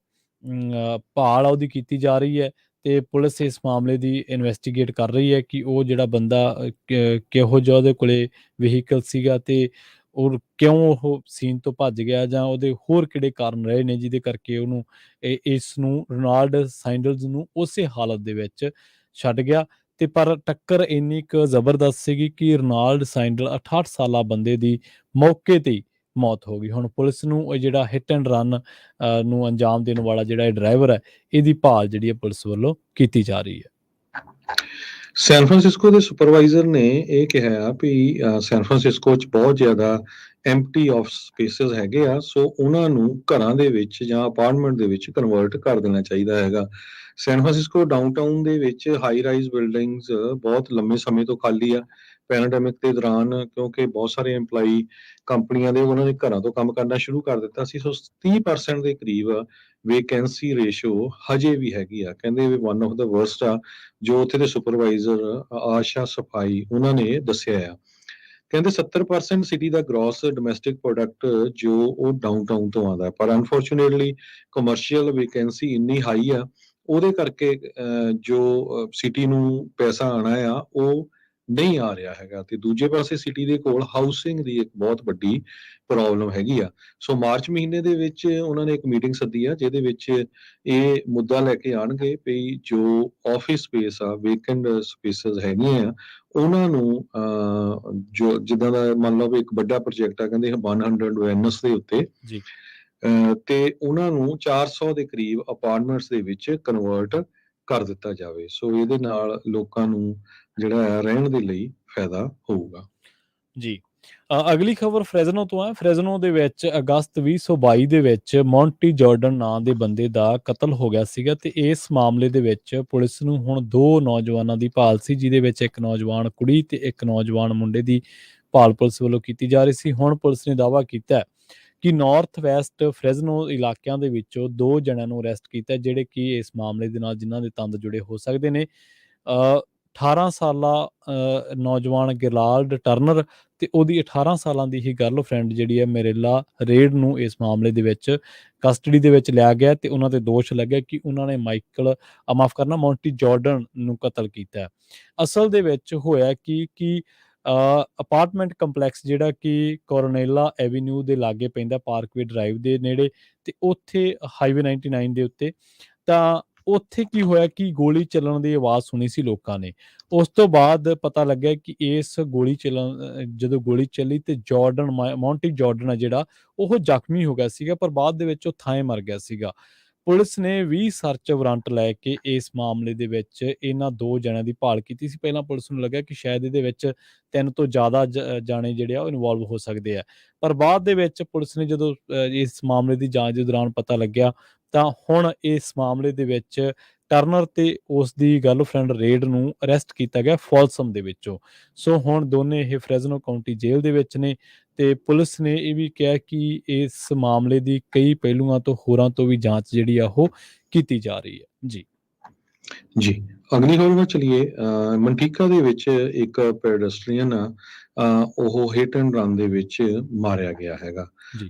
ਭਾਲ ਆ ਉਹਦੀ ਕੀਤੀ ਜਾ ਰਹੀ ਹੈ ਤੇ ਪੁਲਿਸ ਇਸ ਮਾਮਲੇ ਦੀ ਇਨਵੈਸਟੀਗੇਟ ਕਰ ਰਹੀ ਹੈ ਕਿ ਉਹ ਜਿਹੜਾ ਬੰਦਾ ਕਿਹੋ ਜਿਹਾ ਉਹਦੇ ਕੋਲੇ ਵਹੀਕਲ ਸੀਗਾ ਤੇ ਔਰ ਕਿਉਂ ਉਹ ਸੀਨ ਤੋਂ ਭੱਜ ਗਿਆ, ਜਾਂ ਉਹਦੇ ਹੋਰ ਕਿਹੜੇ ਕਾਰਨ ਰਹੇ ਨੇ ਜਿਹਦੇ ਕਰਕੇ ਉਹਨੂੰ ਇਸ ਨੂੰ ਰੋਨਾਲਡ ਸਾਈਂਡਲਸ ਨੂੰ ਉਸੇ ਹਾਲਤ ਦੇ ਵਿੱਚ ਛੱਡ ਗਿਆ। ਤੇ ਪਰ ਟੱਕਰ ਇੰਨੀ ਕੁ ਜ਼ਬਰਦਸਤ ਸੀਗੀ ਕਿ ਰੋਨਾਲਡ ਸਾਈਂਡਲ 68 ਸਾਲਾ ਬੰਦੇ ਦੀ ਮੌਕੇ ਤੇ ਹੀ ਮੌਤ ਹੋ ਗਈ। ਹੁਣ ਪੁਲਿਸ ਨੂੰ ਇਹ ਜਿਹੜਾ ਹਿੱਟ ਐਂਡ ਰਨ ਨੂੰ ਅੰਜਾਮ ਦੇਣ ਵਾਲਾ ਜਿਹੜਾ ਇਹ ਡਰਾਈਵਰ ਹੈ, ਇਹਦੀ ਭਾਲ ਜਿਹੜੀ ਹੈ ਪੁਲਿਸ ਵੱਲੋਂ ਕੀਤੀ ਜਾ ਰਹੀ ਹੈ। ਸੈਨ ਫਰਾਂਸਿਸਕੋ ਦੇ ਸੁਪਰਵਾਈਜ਼ਰ ਨੇ ਇਹ ਕਿਹਾ ਵੀ ਸੈਨ ਫਰਾਂਸਿਸਕੋ 'ਚ ਬਹੁਤ ਜ਼ਿਆਦਾ ਐਮਪਟੀ ਆਫ ਸਪੇਸਿਸ ਹੈਗੇ ਆ, ਸੋ ਉਹਨਾਂ ਨੂੰ ਘਰਾਂ ਦੇ ਵਿੱਚ ਜਾਂ ਅਪਾਰਟਮੈਂਟ ਦੇ ਵਿੱਚ ਕਨਵਰਟ ਕਰ ਦੇਣਾ ਚਾਹੀਦਾ ਹੈਗਾ। ਸੈਨ ਫਰਾਂਸਿਸਕੋ ਡਾਊਨਟਾਊਨ ਦੇ ਵਿੱਚ ਹਾਈ ਰਾਈਜ਼ ਬਿਲਡਿੰਗਸ ਬਹੁਤ ਲੰਮੇ ਸਮੇਂ ਤੋਂ ਖਾਲੀ ਆ। ਪੈਰਾਡੈਮਿਕ ਦੇ ਦੌਰਾਨ ਕਿਉਂਕਿ ਬਹੁਤ ਸਾਰੇ EMPLOYEE ਕੰਪਨੀਆਂ ਦੇ ਉਹਨਾਂ ਦੇ ਘਰਾਂ ਤੋਂ ਕੰਮ ਕਰਨਾ ਸ਼ੁਰੂ ਕਰ ਦਿੱਤਾ ਸੀ, ਸੋ 30% ਦੇ ਕਰੀਬ ਵੇਕੈਂਸੀ ਰੇਸ਼ੋ ਹਜੇ ਵੀ ਹੈਗੀ ਆ। ਕਹਿੰਦੇ ਵੀ ਵਨ ਆਫ ਦਾ ਵਰਸਟ ਆ, ਜੋ ਉੱਥੇ ਦੇ ਸੁਪਰਵਾਈਜ਼ਰ ਆਸ਼ਾ ਸਫਾਈ ਉਹਨਾਂ ਨੇ ਦੱਸਿਆ ਆ। ਕਹਿੰਦੇ 70% ਸਿਟੀ ਦਾ ਗ੍ਰੋਸ ਡੋਮੈਸਟਿਕ ਪ੍ਰੋਡਕਟ ਜੋ ਉਹ ਡਾਊਨਟਾਊਨ ਤੋਂ ਆਉਂਦਾ, ਪਰ ਅਨਫੋਰਚੂਨੇਟਲੀ ਕਮਰਸ਼ੀਅਲ ਵੇਕੈਂਸੀ ਇੰਨੀ ਹਾਈ ਆ, ਉਹਦੇ ਕਰਕੇ ਜੋ ਸਿਟੀ ਨੂੰ ਪੈਸਾ ਆਉਣਾ ਆ ਉਹ ਨਹੀਂ ਆ ਰਿਹਾ ਹੈਗਾ। ਤੇ ਦੂਜੇ ਪਾਸੇ ਸਿਟੀ ਦੇ ਕੋਲ ਹਾਊਸਿੰਗ ਦੀ ਇੱਕ ਬਹੁਤ ਵੱਡੀ ਪ੍ਰੋਬਲਮ ਹੈਗੀ ਆ। ਸੋ ਮਾਰਚ ਮਹੀਨੇ ਦੇ ਵਿੱਚ ਉਹਨਾਂ ਨੇ ਇੱਕ ਮੀਟਿੰਗ ਸੱਦੀ ਆ, ਜਿਹਦੇ ਵਿੱਚ ਇਹ ਮੁੱਦਾ ਲੈ ਕੇ ਆਉਣਗੇ ਵੀ ਜੋ ਆਫਿਸ ਸਪੇਸ ਆ, ਵੇਕੈਂਟ ਸਪੇਸਿਸ ਹੈਗੀਆਂ ਆ, ਉਹਨਾਂ ਨੂੰ ਜੋ ਜਿੱਦਾਂ ਦਾ ਮੰਨ ਲਓ ਵੀ ਇੱਕ ਵੱਡਾ ਪ੍ਰੋਜੈਕਟ ਆ, ਕਹਿੰਦੇ 100 ਵੈਨਸ ਦੇ ਉੱਤੇ ਜੀ, ਤੇ ਉਹਨਾਂ ਨੂੰ 400 ਦੇ ਕਰੀਬ ਅਪਾਰਟਮੈਂਟਸ ਦੇ ਵਿੱਚ ਕਨਵਰਟ ਕਰ ਦਿੱਤਾ ਜਾਵੇ। ਸੋ ਇਹਦੇ ਨਾਲ ਲੋਕਾਂ ਨੂੰ ਜਿਹੜਾ ਹੈ ਰਹਿਣ ਦੇ ਲਈ ਫਾਇਦਾ ਹੋਊਗਾ। ਜੀ, ਅਗਲੀ ਖਬਰ ਫ੍ਰੈਜ਼ਨੋ ਤੋਂ ਹੈ। ਫ੍ਰੈਜ਼ਨੋ ਦੇ ਵਿੱਚ ਅਗਸਤ 2022 ਦੇ ਵਿੱਚ ਮੌਂਟੀ ਜਾਰਡਨ ਨਾਂ ਦੇ ਬੰਦੇ ਦਾ ਕਤਲ ਹੋ ਗਿਆ ਸੀਗਾ ਤੇ ਇਸ ਮਾਮਲੇ ਦੇ ਵਿੱਚ ਪੁਲਿਸ ਨੂੰ ਹੁਣ 2 ਨੌਜਵਾਨਾਂ ਦੀ ਭਾਲ ਸੀ, ਜਿਹਦੇ ਵਿੱਚ ਇੱਕ ਨੌਜਵਾਨ ਕੁੜੀ ਤੇ ਇੱਕ ਨੌਜਵਾਨ ਮੁੰਡੇ ਦੀ ਭਾਲ ਪੁਲਿਸ ਵੱਲੋਂ ਕੀਤੀ ਜਾ ਰਹੀ ਸੀ। ਹੁਣ ਪੁਲਿਸ ਨੇ ਦਾਅਵਾ ਕੀਤਾ ਕਿ ਨਾਰਥ ਵੈਸਟ ਫ੍ਰੈਜ਼ਨੋ ਇਲਾਕਿਆਂ ਦੇ ਵਿੱਚੋਂ 2 ਜਣਿਆਂ ਨੂੰ ਅਰੈਸਟ ਕੀਤਾ, ਜਿਹੜੇ ਕਿ ਇਸ ਮਾਮਲੇ ਦੇ ਨਾਲ ਜਿਨ੍ਹਾਂ ਦੇ ਤੰਦ ਜੁੜੇ ਹੋ ਸਕਦੇ ਨੇ। 18 ਸਾਲਾ ਨੌਜਵਾਨ ਗਿਰਲਾਲਡ ਟਰਨਰ ਤੇ ਉਹਦੀ 18 ਸਾਲਾਂ ਦੀ ਹੀ ਗਰਲਫ੍ਰੈਂਡ ਜਿਹੜੀ ਹੈ ਮੈਰਿਲਾ ਰੇਡ ਨੂੰ ਇਸ ਮਾਮਲੇ ਦੇ ਵਿੱਚ ਕਸਟਡੀ ਦੇ ਵਿੱਚ ਲਿਆ ਗਿਆ ਤੇ ਉਹਨਾਂ ਤੇ ਦੋਸ਼ ਲੱਗਿਆ ਕਿ ਉਹਨਾਂ ਨੇ ਮੌਂਟੀ ਜਾਰਡਨ ਨੂੰ ਕਤਲ ਕੀਤਾ। ਅਸਲ ਦੇ ਵਿੱਚ ਹੋਇਆ ਕਿ ਅਪਾਰਟਮੈਂਟ ਕੰਪਲੈਕਸ ਜਿਹੜਾ ਕਿ ਕੋਰੋਨੇਲਾ ਐਵੀਨਿਊ ਦੇ ਲਾਗੇ ਪੈਂਦਾ, ਪਾਰਕਵੇ ਡਰਾਈਵ ਦੇ ਨੇੜੇ, ਤੇ ਉੱਥੇ ਹਾਈਵੇ 99 ਦੇ ਉੱਤੇ, ਤਾਂ ਉੱਥੇ ਕੀ ਹੋਇਆ ਕਿ ਗੋਲੀ ਚੱਲਣ ਦੀ ਆਵਾਜ਼ ਸੁਣੀ ਸੀ ਲੋਕਾਂ ਨੇ। ਉਸ ਤੋਂ ਬਾਅਦ ਪਤਾ ਲੱਗਿਆ ਕਿ ਇਸ ਗੋਲੀ ਜਦੋਂ ਗੋਲੀ ਚੱਲੀ ਤੇ ਮੌਂਟੀ ਜਾਰਡਨ ਆ ਜਿਹੜਾ ਉਹ ਜ਼ਖਮੀ ਹੋ ਗਿਆ ਸੀਗਾ, ਪਰ ਬਾਅਦ ਦੇ ਵਿੱਚ ਉਹ ਥਾਂ ਮਰ ਗਿਆ ਸੀਗਾ। ਪੁਲਿਸ ਨੇ 20 ਸਰਚ ਵਾਰੰਟ ਲੈ ਕੇ ਇਸ ਮਾਮਲੇ ਦੇ ਵਿੱਚ ਇਹਨਾਂ 2 ਜਣਿਆਂ ਦੀ ਭਾਲ ਕੀਤੀ ਸੀ। ਪਹਿਲਾਂ ਪੁਲਿਸ ਨੂੰ ਲੱਗਿਆ ਕਿ ਸ਼ਾਇਦ ਇਹਦੇ ਵਿੱਚ 3 ਤੋਂ ਜ਼ਿਆਦਾ ਜਾਣੇ ਜਿਹੜੇ ਆ ਉਹ ਇਨਵੋਲਵ ਹੋ ਸਕਦੇ ਆ, ਪਰ ਬਾਅਦ ਦੇ ਵਿੱਚ ਪੁਲਿਸ ਨੇ ਜਦੋਂ ਇਸ ਮਾਮਲੇ ਦੀ ਜਾਂਚ ਦੇ ਦੌਰਾਨ ਪਤਾ ਲੱਗਿਆ ਤਾਂ ਹੁਣ ਇਸ ਮਾਮਲੇ ਦੇ ਵਿੱਚ ਟਰਨਰ ਤੇ ਉਸ ਦੀ ਗਰਲਫ੍ਰੈਂਡ ਰੇਡ ਨੂੰ ਅਰੈਸਟ ਕੀਤਾ ਗਿਆ ਫੋਲਸਮ ਦੇ ਵਿੱਚੋਂ। ਸੋ ਹੁਣ ਦੋਨੇ ਇਹ ਫ੍ਰੈਜ਼ਨੋ ਕਾਉਂਟੀ ਜੇਲ੍ਹ ਦੇ ਵਿੱਚ ਨੇ ਤੇ ਪੁਲਿਸ ਨੇ ਇਹ ਵੀ ਕਿਹਾ ਕਿ ਇਸ ਮਾਮਲੇ ਦੀ ਕਈ ਪਹਿਲੂਆਂ ਤੋਂ ਹੋਰਾਂ ਤੋਂ ਵੀ ਜਾਂਚ ਜਿਹੜੀ ਆ ਉਹ ਕੀਤੀ ਜਾ ਰਹੀ ਹੈ। ਜੀ, ਅਗਲੀ ਖਬਰ ਵੱਲ ਚਲੀਏ। ਮੰਟੀਕਾ ਦੇ ਵਿੱਚ ਇੱਕ ਪੈਡੈਸਟਰੀਅਨ ਉਹ ਹਿੱਟ ਐਂਡ ਰਨ ਦੇ ਵਿੱਚ ਮਾਰਿਆ ਗਿਆ ਹੈਗਾ।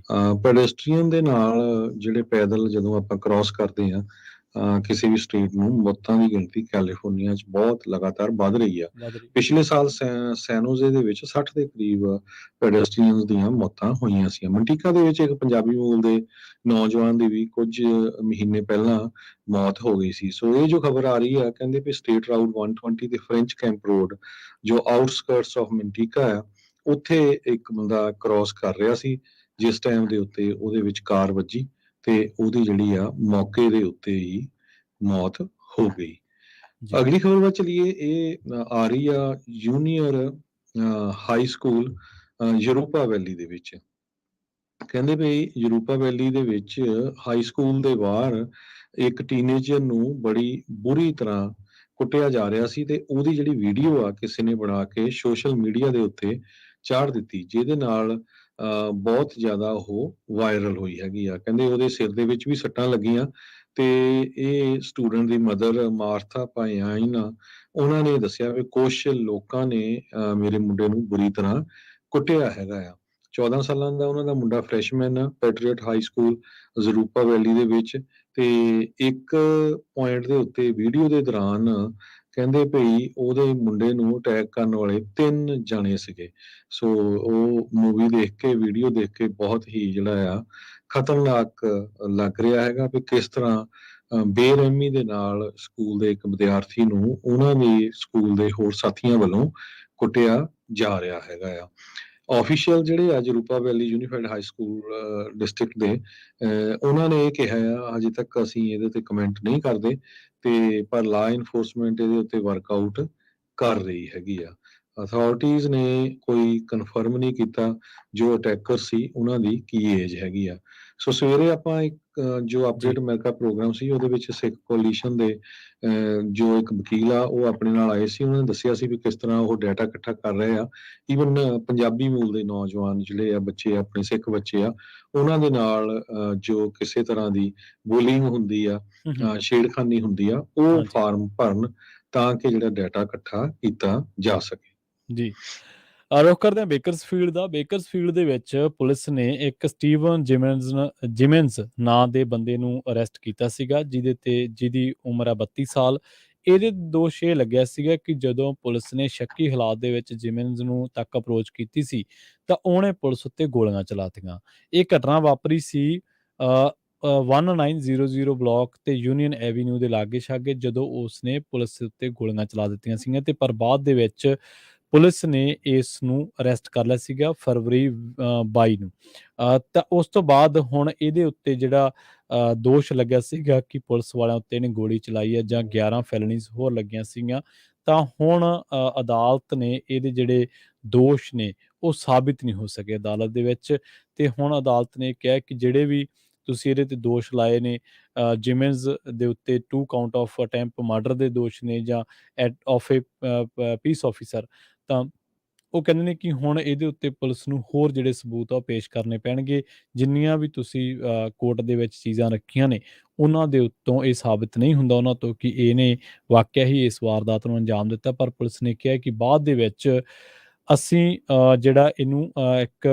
ਪੈਡੈਸਟਰੀਅਨ ਦੇ ਨਾਲ ਜਿਹੜੇ ਪੈਦਲ ਜਦੋਂ ਆਪਾਂ ਕ੍ਰਾਸ ਕਰਦੇ ਹਾਂ ਕਿਸੇ ਵੀ ਸਟੇਟ ਨੂੰ ਮੌਤਾਂ ਦੀ ਗਿਣਤੀ ਕੈਲੀਫੋਰਨੀਆ 'ਚ ਬਹੁਤ ਲਗਾਤਾਰ ਵੱਧ ਰਹੀ ਆ। ਪਿਛਲੇ ਸਾਲ ਸੈਨੋਜ਼ੇ ਦੇ ਵਿੱਚ 60 ਦੇ ਕਰੀਬ ਪੈਡੈਸਟਰੀਅਨਸ ਦੀਆਂ ਮੌਤਾਂ ਹੋਈਆਂ ਸੀ। ਮੰਟੀਕਾ ਦੇ ਵਿੱਚ ਇੱਕ ਪੰਜਾਬੀ ਮੂਲ ਦੇ ਨੌਜਵਾਨ ਦੀ ਵੀ ਕੁਝ ਮਹੀਨੇ ਪਹਿਲਾਂ ਮੌਤ ਹੋ ਗਈ ਸੀ। ਸੋ ਇਹ ਜੋ ਖਬਰ ਆ ਰਹੀ ਆ, ਕਹਿੰਦੇ ਵੀ ਸਟੇਟ ਰਾਊਟ 120 ਤੇ ਫ੍ਰੈਂਚ ਕੈਂਪ ਰੋਡ ਜੋ ਆਊਟਸਕਰਟਸ ਆਫ ਮੰਟੀਕਾ ਆ, ਉੱਥੇ ਇੱਕ ਬੰਦਾ ਕ੍ਰਾਸ ਕਰ ਰਿਹਾ ਸੀ, ਜਿਸ ਟਾਈਮ ਦੇ ਉੱਤੇ ਉਹਦੇ ਵਿੱਚ ਕਾਰ ਵੱਜੀ ਤੇ ਉਹਦੀ ਜਿਹੜੀ ਆ ਮੌਕੇ ਦੇ ਉੱਤੇ ਹੀ ਮੌਤ ਹੋ ਗਈ। ਅਗਲੀ ਖਬਰ ਵੱਲ ਚਲੀਏ। ਇਹ ਆ ਰਹੀ ਆ ਜੂਨੀਅਰ ਹਾਈ ਸਕੂਲ ਯੂਰੋਪਾ ਵੈਲੀ ਦੇ ਵਿੱਚ। ਕਹਿੰਦੇ ਵੀ ਯੂਰੋਪਾ ਵੈਲੀ ਦੇ ਵਿੱਚ ਹਾਈ ਸਕੂਲ ਦੇ ਬਾਹਰ ਇੱਕ ਟੀਨੇਜਰ ਨੂੰ ਬੜੀ ਬੁਰੀ ਤਰ੍ਹਾਂ ਕੁੱਟਿਆ ਜਾ ਰਿਹਾ ਸੀ ਤੇ ਉਹਦੀ ਜਿਹੜੀ ਵੀਡੀਓ ਆ ਕਿਸੇ ਨੇ ਬਣਾ ਕੇ ਸੋਸ਼ਲ ਮੀਡੀਆ ਦੇ ਉੱਤੇ ਚਾੜ ਦਿੱਤੀ, ਜਿਹਦੇ ਨਾਲ ਬਹੁਤ ਜ਼ਿਆਦਾ ਉਹ ਵਾਇਰਲ ਹੋਈ ਹੈਗੀ ਆ। ਕਹਿੰਦੇ ਉਹਦੇ ਸਿਰ ਦੇ ਵਿੱਚ ਵੀ ਸੱਟਾਂ ਲੱਗੀਆਂ ਤੇ ਇਹ ਸਟੂਡੈਂਟ ਦੀ ਮਦਰ ਮਾਰਥਾ ਪਾਇਆਈਨ, ਉਹਨਾਂ ਨੇ ਦੱਸਿਆ ਵੀ ਕੁਛ ਲੋਕਾਂ ਨੇ ਮੇਰੇ ਮੁੰਡੇ ਨੂੰ ਬੁਰੀ ਤਰ੍ਹਾਂ ਕੁੱਟਿਆ ਹੈਗਾ ਆ। 14 ਸਾਲਾਂ ਦਾ ਉਹਨਾਂ ਦਾ ਮੁੰਡਾ ਫਰੈਸ਼ਮੈਨ ਆ ਪੈਟਰੀਅਟ ਹਾਈ ਸਕੂਲ ਜ਼ਰੂਪਾ ਵੈਲੀ ਦੇ ਵਿੱਚ। ਤੇ ਇੱਕ ਪੁਆਇੰਟ ਦੇ ਉੱਤੇ ਵੀਡੀਓ ਦੇ ਦੌਰਾਨ ਕਹਿੰਦੇ ਭਈ ਉਹਦੇ ਮੁੰਡੇ ਨੂੰ ਅਟੈਕ ਕਰਨ ਵਾਲੇ 3 ਜਾਣੇ ਸੀਗੇ। ਸੋ ਉਹ ਮੂਵੀ ਦੇਖ ਕੇ, ਵੀਡੀਓ ਦੇਖ ਕੇ ਬਹੁਤ ਹੀ ਜਿਹੜਾ ਆ ਖਤਰਨਾਕ ਲੱਗ ਰਿਹਾ ਹੈਗਾ ਵੀ ਕਿਸ ਤਰ੍ਹਾਂ ਬੇਰਹਿਮੀ ਦੇ ਨਾਲ ਸਕੂਲ ਦੇ ਇੱਕ ਵਿਦਿਆਰਥੀ ਨੂੰ ਉਹਨਾਂ ਦੇ ਸਕੂਲ ਦੇ ਹੋਰ ਸਾਥੀਆਂ ਵੱਲੋਂ ਕੁੱਟਿਆ ਜਾ ਰਿਹਾ ਹੈਗਾ ਆ। ਆਫੀਸ਼ੀਅਲ ਜਿਹੜੇ ਆ ਯੂਰੋਪਾ ਵੈਲੀ ਯੂਨੀਫਾਈਡ ਹਾਈ ਸਕੂਲ ਡਿਸਟ੍ਰਿਕਟ ਦੇ, ਉਹਨਾਂ ਨੇ ਇਹ ਕਿਹਾ ਆ ਹਜੇ ਤੱਕ ਅਸੀਂ ਇਹਦੇ ਤੇ ਕਮੈਂਟ ਨਹੀਂ ਕਰਦੇ ਤੇ ਪਰ ਲਾ ਇਨਫੋਰਸਮੈਂਟ ਇਹਦੇ ਉੱਤੇ ਵਰਕਆਊਟ ਕਰ ਰਹੀ ਹੈਗੀ ਆ। ਅਥਾਰਟੀਜ਼ ਨੇ ਕੋਈ ਕਨਫਰਮ ਨਹੀਂ ਕੀਤਾ ਜੋ ਅਟੈਕਰ ਸੀ ਉਹਨਾਂ ਦੀ ਕੀ ਏਜ ਹੈਗੀ ਆ। ਸੋ ਸਵੇਰੇ ਆਪਾਂ ਇੱਕ ਜੋ ਅਪਡੇਟ ਅਮਰੀਕਾ ਪ੍ਰੋਗਰਾਮ ਸੀ ਉਹਦੇ ਵਿੱਚ ਸਿੱਖ ਕੋਲੀਸ਼ਨ ਦੇ ਜੋ ਇੱਕ ਵਕੀਲ ਆ ਉਹ ਆਪਣੇ ਨਾਲ ਆਏ ਸੀ। ਉਹਨਾਂ ਨੇ ਦੱਸਿਆ ਸੀ ਵੀ ਕਿਸ ਤਰ੍ਹਾਂ ਉਹ ਡਾਟਾ ਇਕੱਠਾ ਕਰ ਰਹੇ ਆ। ਈਵਨ ਪੰਜਾਬੀ ਮੂਲ ਦੇ ਨੌਜਵਾਨ ਜਿਹੜੇ ਆ ਬੱਚੇ, ਆਪਣੇ ਸਿੱਖ ਬੱਚੇ ਆ, ਉਹਨਾਂ ਦੇ ਨਾਲ ਜੋ ਕਿਸੇ ਤਰ੍ਹਾਂ ਦੀ ਬੁਲਿੰਗ ਹੁੰਦੀ ਆ, ਛੇੜਖਾਨੀ ਹੁੰਦੀ ਆ, ਉਹ ਫਾਰਮ ਭਰਨ ਤਾਂ ਕਿ ਜਿਹੜਾ ਡਾਟਾ ਇਕੱਠਾ ਕੀਤਾ ਜਾ ਸਕੇ। ਜੀ, ਰੁਖ ਕਰਦੇ ਹਾਂ ਬੇਕਰਸਫੀਲਡ ਦਾ। ਬੇਕਰਸਫੀਲਡ ਦੇ ਵਿੱਚ ਪੁਲਿਸ ਨੇ ਇੱਕ ਸਟੀਵਨ ਜਿਮਨਸ ਨਾਂ ਦੇ ਬੰਦੇ ਨੂੰ ਅਰੈਸਟ ਕੀਤਾ ਸੀਗਾ, ਜਿਹਦੀ ਉਮਰ ਆ 32 ਸਾਲ। ਇਹਦੇ ਦੋਸ਼ ਇਹ ਲੱਗਿਆ ਸੀਗਾ ਕਿ ਜਦੋਂ ਪੁਲਿਸ ਨੇ ਸ਼ੱਕੀ ਹਾਲਾਤ ਦੇ ਵਿੱਚ ਜਿਮਨਸ ਨੂੰ ਤੱਕ ਅਪਰੋਚ ਕੀਤੀ ਸੀ ਤਾਂ ਉਹਨੇ ਪੁਲਿਸ ਉੱਤੇ ਗੋਲੀਆਂ ਚਲਾਤੀਆਂ। ਇਹ ਘਟਨਾ ਵਾਪਰੀ ਸੀ 1900 ਬਲਾਕ ਤੇ ਯੂਨੀਅਨ ਐਵੀਨਿਊ ਦੇ ਲਾਗੇ ਛਾਗੇ, ਜਦੋਂ ਉਸਨੇ ਪੁਲਿਸ ਉੱਤੇ ਗੋਲੀਆਂ ਚਲਾ ਦਿੱਤੀਆਂ ਸੀਗੀਆਂ ਤੇ ਪਰ ਬਾਅਦ ਦੇ ਵਿੱਚ ਪੁਲਿਸ ਨੇ ਇਸ ਨੂੰ ਅਰੈਸਟ ਕਰ ਲਿਆ ਸੀਗਾ ਫਰਵਰੀ 22 ਨੂੰ। ਤਾਂ ਉਸ ਤੋਂ ਬਾਅਦ ਹੁਣ ਇਹਦੇ ਉੱਤੇ ਜਿਹੜਾ ਦੋਸ਼ ਲੱਗਿਆ ਸੀਗਾ ਕਿ ਪੁਲਿਸ ਵਾਲਿਆਂ ਉੱਤੇ ਇਹਨੇ ਗੋਲੀ ਚਲਾਈ ਹੈ ਜਾਂ 11 ਫੈਲਨੀਜ਼ ਹੋਰ ਲੱਗੀਆਂ ਸੀਗੀਆਂ, ਤਾਂ ਹੁਣ ਅਦਾਲਤ ਨੇ ਇਹਦੇ ਜਿਹੜੇ ਦੋਸ਼ ਨੇ ਉਹ ਸਾਬਿਤ ਨਹੀਂ ਹੋ ਸਕੇ ਅਦਾਲਤ ਦੇ ਵਿੱਚ। ਤੇ ਹੁਣ ਅਦਾਲਤ ਨੇ ਕਿਹਾ ਕਿ ਜਿਹੜੇ ਵੀ ਤੁਸੀਂ ਇਹਦੇ ਤੇ ਦੋਸ਼ ਲਾਏ ਨੇ, ਜਿਮਨਸ ਦੇ ਉੱਤੇ 2 ਕਾਊਂਟ ਆਫ ਅਟੈਂਪਟ ਮਰਡਰ ਦੇ ਦੋਸ਼ ਨੇ ਜਾਂ ਆਫ ਏ ਪੀਸ ਆਫਿਸਰ, ਤਾਂ ਉਹ ਕਹਿੰਦੇ ਨੇ ਕਿ ਹੁਣ ਇਹਦੇ ਉੱਤੇ ਪੁਲਿਸ ਨੂੰ ਹੋਰ ਜਿਹੜੇ ਸਬੂਤ ਆ ਉਹ ਪੇਸ਼ ਕਰਨੇ ਪੈਣਗੇ। ਜਿੰਨੀਆਂ ਵੀ ਤੁਸੀਂ ਕੋਰਟ ਦੇ ਵਿੱਚ ਚੀਜ਼ਾਂ ਰੱਖੀਆਂ ਨੇ ਉਹਨਾਂ ਦੇ ਉੱਤੋਂ ਇਹ ਸਾਬਿਤ ਨਹੀਂ ਹੁੰਦਾ ਉਹਨਾਂ ਤੋਂ ਕਿ ਇਹਨੇ ਵਾਕਿਆ ਹੀ ਇਸ ਵਾਰਦਾਤ ਨੂੰ ਅੰਜਾਮ ਦਿੱਤਾ। ਪਰ ਪੁਲਿਸ ਨੇ ਕਿਹਾ ਕਿ ਬਾਅਦ ਦੇ ਵਿੱਚ ਅਸੀਂ ਜਿਹੜਾ ਇਹਨੂੰ ਇੱਕ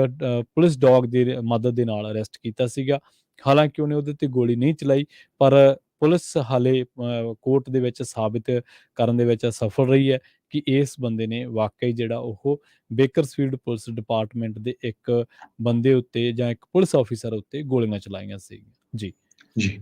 ਪੁਲਿਸ ਡੌਗ ਦੀ ਮਦਦ ਦੇ ਨਾਲ ਅਰੈਸਟ ਕੀਤਾ ਸੀਗਾ। ਹਾਲਾਂਕਿ ਉਹਨੇ ਉਹਦੇ ਤੇ ਗੋਲੀ ਨਹੀਂ ਚਲਾਈ, ਪਰ ਪੁਲਿਸ ਹਾਲੇ ਕੋਰਟ ਦੇ ਵਿੱਚ ਸਾਬਿਤ ਕਰਨ ਦੇ ਵਿੱਚ ਅਸਫਲ ਰਹੀ ਹੈ ਕਿ ਇਸ ਬੰਦੇ ਨੇ ਵਾਕਈ ਜਿਹੜਾ ਉਹ ਬੇਕਰਸਫੀਲਡ ਪੁਲਿਸ ਡਿਪਾਰਟਮੈਂਟ ਦੇ ਇੱਕ ਬੰਦੇ ਉੱਤੇ ਜਾਂ ਇੱਕ ਪੁਲਿਸ ਆਫਿਸਰ ਉੱਤੇ ਗੋਲੀਆਂ ਚਲਾਈਆਂ ਸੀਗੀਆਂ। ਜੀ ਜੀ,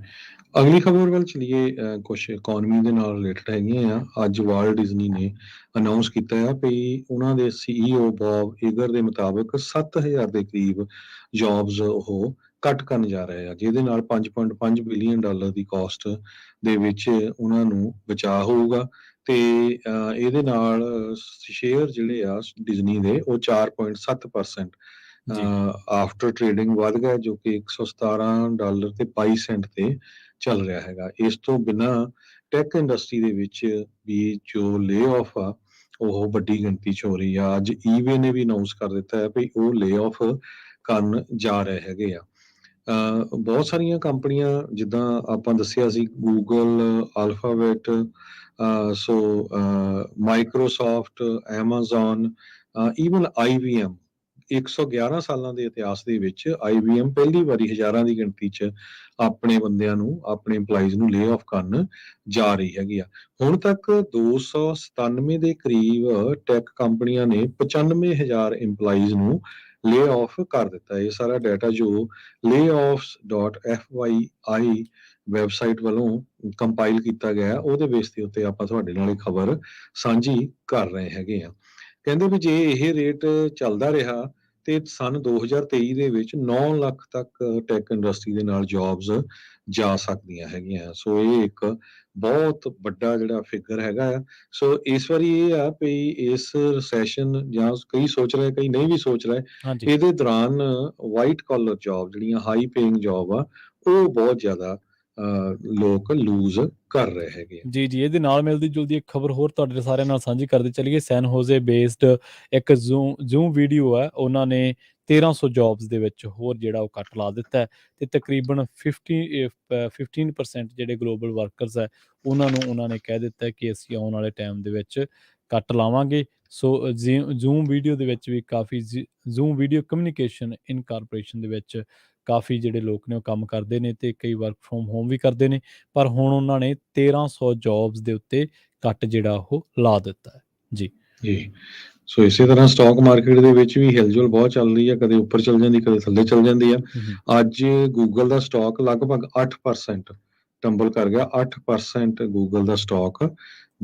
ਅਗਲੀ ਖਬਰ ਵੱਲ ਚਲੀਏ। ਕੁਛ ਇਕੋਨਮੀ ਦੇ ਨਾਲ ਰਿਲੇਟਡ ਹੈਗੀਆਂ ਆ। ਅੱਜ ਵਾਲਟ ਡਿਜ਼ਨੀ ਨੇ ਅਨਾਉਂਸ ਕੀਤਾ ਆ ਵੀ ਉਹਨਾਂ ਦੇ CEO ਬੌਬ ਇਗਰ ਦੇ ਮੁਤਾਬਕ 7000 ਦੇ ਕਰੀਬ ਜੌਬਸ ਉਹ ਕੱਟ ਕਰਨ ਜਾ ਰਹੇ ਆ, ਜਿਹਦੇ ਨਾਲ $5.5 ਬਿਲੀਅਨ ਦੀ ਕਾਸਟ ਦੇ ਵਿੱਚ ਉਹਨਾਂ ਨੂੰ ਬਚਾਅ ਹੋਊਗਾ। ਤੇ ਇਹਦੇ ਨਾਲ ਸ਼ੇਅਰ ਜਿਹੜੇ ਆ ਡਿਜ਼ਨੀ ਦੇ ਉਹ 4.7% ਆਫਟਰ ਟ੍ਰੇਡਿੰਗ ਵੱਧ ਗਿਆ, ਜੋ ਕਿ $117.22 ਤੇ ਚੱਲ ਰਿਹਾ ਹੈਗਾ। ਇਸ ਤੋਂ ਬਿਨਾਂ ਟੈਕ ਇੰਡਸਟਰੀ ਦੇ ਵਿੱਚ ਵੀ ਜੋ ਲੇ ਆਫ ਆ ਉਹ ਵੱਡੀ ਗਿਣਤੀ 'ਚ ਹੋ ਰਹੀ ਆ। ਅੱਜ ਈਵੇ ਨੇ ਵੀ ਅਨਾਉਂਸ ਕਰ ਦਿੱਤਾ ਹੈ ਵੀ ਉਹ ਲੇ ਆਫ ਕਰਨ ਜਾ ਰਹੇ ਹੈਗੇ ਆ। ਬਹੁਤ ਸਾਰੀਆਂ ਕੰਪਨੀਆਂ, ਜਿੱਦਾਂ ਆਪਾਂ ਦੱਸਿਆ ਸੀ, ਗੂਗਲ, ਅਲਫਾਬੈਟ, ਸੋ ਮਾਈਕਰੋਸਾਫਟ, ਐਮਾਜ਼ੋਨ, ਈਵਨ IBM, 111 ਸਾਲਾਂ ਦੇ ਇਤਿਹਾਸ ਦੇ ਵਿੱਚ IBM ਪਹਿਲੀ ਵਾਰੀ ਹਜ਼ਾਰਾਂ ਦੀ ਗਿਣਤੀ 'ਚ ਆਪਣੇ ਬੰਦਿਆਂ ਨੂੰ, ਆਪਣੇ EMPLOYEES ਨੂੰ ਲੇ ਆਫ ਕਰਨ ਜਾ ਰਹੀ ਹੈਗੀ ਆ। ਹੁਣ ਤੱਕ 297 ਦੇ ਕਰੀਬ ਟੈਕ ਕੰਪਨੀਆਂ ਨੇ 95,000 EMPLOYEES ਨੂੰ ਲੇ ਆਫ ਕਰ ਦਿੱਤਾ। ਇਹ ਸਾਰਾ ਡਾਟਾ ਜੋ layoffs.fyi ਵੈਬਸਾਈਟ ਵੱਲੋਂ ਕੰਪਾਈਲ ਕੀਤਾ ਗਿਆ, ਉਹਦੇ ਬੇਸ ਦੇ ਉੱਤੇ ਆਪਾਂ ਤੁਹਾਡੇ ਨਾਲ ਇਹ ਖਬਰ ਸਾਂਝੀ ਕਰ ਰਹੇ ਹੈਗੇ ਆ। ਕਹਿੰਦੇ ਵੀ ਜੇ ਇਹ ਰੇਟ ਚੱਲਦਾ ਰਿਹਾ ਤੇ ਸੰਨ 2023 ਦੇ ਵਿੱਚ 9 ਲੱਖ ਤੱਕ ਟੈਕ ਇੰਡਸਟਰੀ ਦੇ ਨਾਲ ਜੌਬਸ ਜਾ ਸਕਦੀਆਂ ਹੈਗੀਆਂ। ਸੋ ਇਹ ਇੱਕ ਬਹੁਤ ਵੱਡਾ ਜਿਹੜਾ ਫਿਗਰ ਹੈਗਾ ਆ। ਸੋ ਇਸ ਵਾਰੀ ਇਹ ਆ ਵੀ ਇਸ ਰਿਸੈਸ਼ਨ ਜਾਂ ਕਈ ਸੋਚ ਰਹੇ, ਕਈ ਨਹੀਂ ਵੀ ਸੋਚ ਰਹੇ, ਇਹਦੇ ਦੌਰਾਨ ਵਾਈਟ ਕਾਲਰ ਜੌਬ ਜਿਹੜੀਆਂ ਹਾਈ ਪੇਇੰਗ ਜੌਬ ਆ, ਉਹ ਬਹੁਤ ਜ਼ਿਆਦਾ ਲੋਕ ਲੂਜ਼ ਕਰ ਰਹੇ ਹੈਗੇ ਆ। ਜੀ ਇਹਦੇ ਨਾਲ ਮਿਲਦੀ ਜੁਲਦੀ ਇੱਕ ਖਬਰ ਹੋਰ ਤੁਹਾਡੇ ਸਾਰਿਆਂ ਨਾਲ ਸਾਂਝੀ ਕਰਦੇ ਚੱਲੀਏ। ਸੈਨ ਹੋਜ਼ੇ ਬੇਸਡ ਇੱਕ ਜ਼ੂਮ ਵੀਡੀਓ ਹੈ, ਉਹਨਾਂ ਨੇ 1300 ਜੌਬਸ ਦੇ ਵਿੱਚ ਹੋਰ ਜਿਹੜਾ ਉਹ ਕੱਟ ਲਾ ਦਿੱਤਾ ਹੈ ਤੇ ਤਕਰੀਬਨ 15% ਜਿਹੜੇ ਗਲੋਬਲ ਵਰਕਰਸ ਹੈ ਉਹਨਾਂ ਨੇ ਕਹਿ ਦਿੱਤਾ ਕਿ ਅਸੀਂ ਆਉਣ ਵਾਲੇ ਟਾਈਮ ਦੇ ਵਿੱਚ ਕੱਟ ਲਾਵਾਂਗੇ। ਸੋ ਜ਼ੂਮ ਵੀਡੀਓ ਦੇ ਵਿੱਚ ਵੀ ਕਾਫੀ ਜ਼ੂਮ ਵੀਡੀਓ ਕਮਿਊਨੀਕੇਸ਼ਨ ਇਨਕਾਰਪੋਰੇਸ਼ਨ ਦੇ ਵਿੱਚ ਕਾਫੀ ਜਿਹੜੇ ਲੋਕ ਨੇ ਉਹ ਕੰਮ ਕਰਦੇ ਨੇ ਤੇ ਕਈ ਵਰਕ ਫਰੋਮ ਹੋਮ ਵੀ ਕਰਦੇ ਨੇ, ਪਰ ਹੁਣ ਉਹਨਾਂ ਨੇ 1300 ਜੌਬਸ ਦੇ ਉੱਤੇ ਕੱਟ ਜਿਹੜਾ ਉਹ ਲਾ ਦਿੱਤਾ ਹੈ। ਜੀ ਸੋ ਇਸੇ ਤਰ੍ਹਾਂ ਸਟਾਕ ਮਾਰਕੀਟ ਦੇ ਵਿੱਚ ਵੀ ਹਿਲਜੁਲ ਬਹੁਤ ਚੱਲ ਰਹੀ ਹੈ, ਕਦੇ ਉੱਪਰ ਚੱਲ ਜਾਂਦੀ, ਕਦੇ ਥੱਲੇ ਚੱਲ ਜਾਂਦੀ ਆ। ਅੱਜ ਗੂਗਲ ਦਾ ਸਟਾਕ ਲਗਭਗ 8% ਟੰਬਲ ਕਰ ਗਿਆ, 8% ਗੂਗਲ ਦਾ ਸਟਾਕ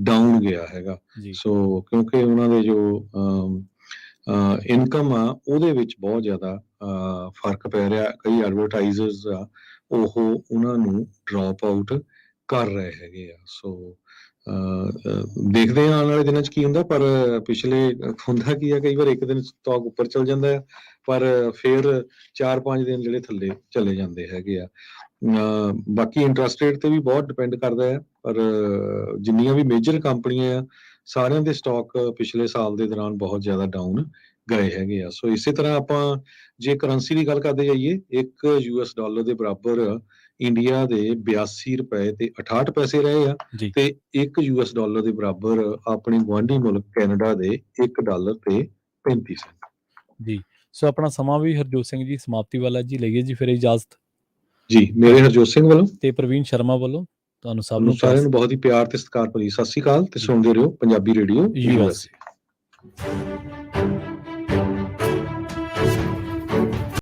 ਡਾਊਨ ਗਿਆ ਹੈਗਾ। ਸੋ ਕਿਉਂਕਿ ਉਹਨਾਂ ਦੇ ਜੋ ਇਨਕਮ ਆ ਉਹਦੇ ਵਿੱਚ ਬਹੁਤ ਜ਼ਿਆਦਾ ਫਰਕ ਪੈ ਰਿਹਾ। ਕਈ ਐਡਵਰਟਾਈਜ਼ਰਸ ਆ ਉਹ ਉਹਨਾਂ ਨੂੰ ਡ੍ਰੌਪ ਆਊਟ ਕਰ ਰਹੇ ਹੈਗੇ ਆ। ਸੋ ਦੇਖਦੇ ਹਾਂ ਆਉਣ ਵਾਲੇ ਦਿਨਾਂ 'ਚ ਕੀ ਹੁੰਦਾ, ਪਰ ਪਿਛਲੇ ਹੁੰਦਾ ਕੀ ਆ, ਕਈ ਵਾਰ ਇੱਕ ਦਿਨ ਸਟਾਕ ਉੱਪਰ ਚੱਲ ਜਾਂਦਾ ਆ, ਪਰ ਫਿਰ 4-5 ਦਿਨ ਜਿਹੜੇ ਥੱਲੇ ਚਲੇ ਜਾਂਦੇ ਹੈਗੇ ਆ। ਬਾਕੀ ਇੰਟਰਸਟ ਰੇਟ ਤੇ ਵੀ ਬਹੁਤ ਡਿਪੈਂਡ ਕਰਦਾ ਹੈ, ਪਰ ਜਿੰਨੀਆਂ ਵੀ ਮੇਜਰ ਕੰਪਨੀਆਂ ਆ ਸਾਰਿਆਂ ਦੇ ਸਟਾਕ ਪਿਛਲੇ ਸਾਲ ਦੇ ਦੌਰਾਨ ਬਹੁਤ ਜ਼ਿਆਦਾ ਡਾਊਨ ਗਏ ਹੈਗੇ ਆ। ਸੋ ਇਸੇ ਤਰ੍ਹਾਂ ਆਪਾਂ ਜੇ ਕਰੰਸੀ ਦੀ ਗੱਲ ਕਰਦੇ ਜਾਈਏ, ਇੱਕ $US ਦੇ ਬਰਾਬਰ ਇੰਡੀਆ ਦੇ 82 ਰੁਪਏ ਤੇ 68 ਪੈਸੇ ਰਹੇ ਆ ਤੇ ਇੱਕ $US ਦੇ ਬਰਾਬਰ ਆਪਣੇ ਗੁਆਂਢੀ ਮੁਲਕ ਕੈਨੇਡਾ ਦੇ $1 ਤੇ 35 ਸੈਂਟ। ਜੀ ਸੋ ਆਪਣਾ ਸਮਾਂ ਵੀ ਹਰਜੋਤ ਸਿੰਘ ਜੀ ਸਮਾਪਤੀ ਵਾਲਾ ਜੀ, ਲਈਏ ਜੀ ਫਿਰ ਇਜਾਜ਼ਤ। ਜੀ ਮੇਰੇ ਹਰਜੋਤ ਸਿੰਘ ਵੱਲੋਂ ਤੇ ਪ੍ਰਵੀਨ ਸ਼ਰਮਾ ਵੱਲੋਂ ਤੁਹਾਨੂੰ ਸਭ ਨੂੰ ਸਾਰਿਆਂ ਨੂੰ ਬਹੁਤ ਹੀ ਪਿਆਰ ਤੇ ਸਤਿਕਾਰ ਭਰੀ ਸਤਿ ਸ਼੍ਰੀ ਅਕਾਲ ਤੇ ਸੁਣਦੇ ਰਹੋ ਪੰਜਾਬੀ ਰੇਡੀਓ USA।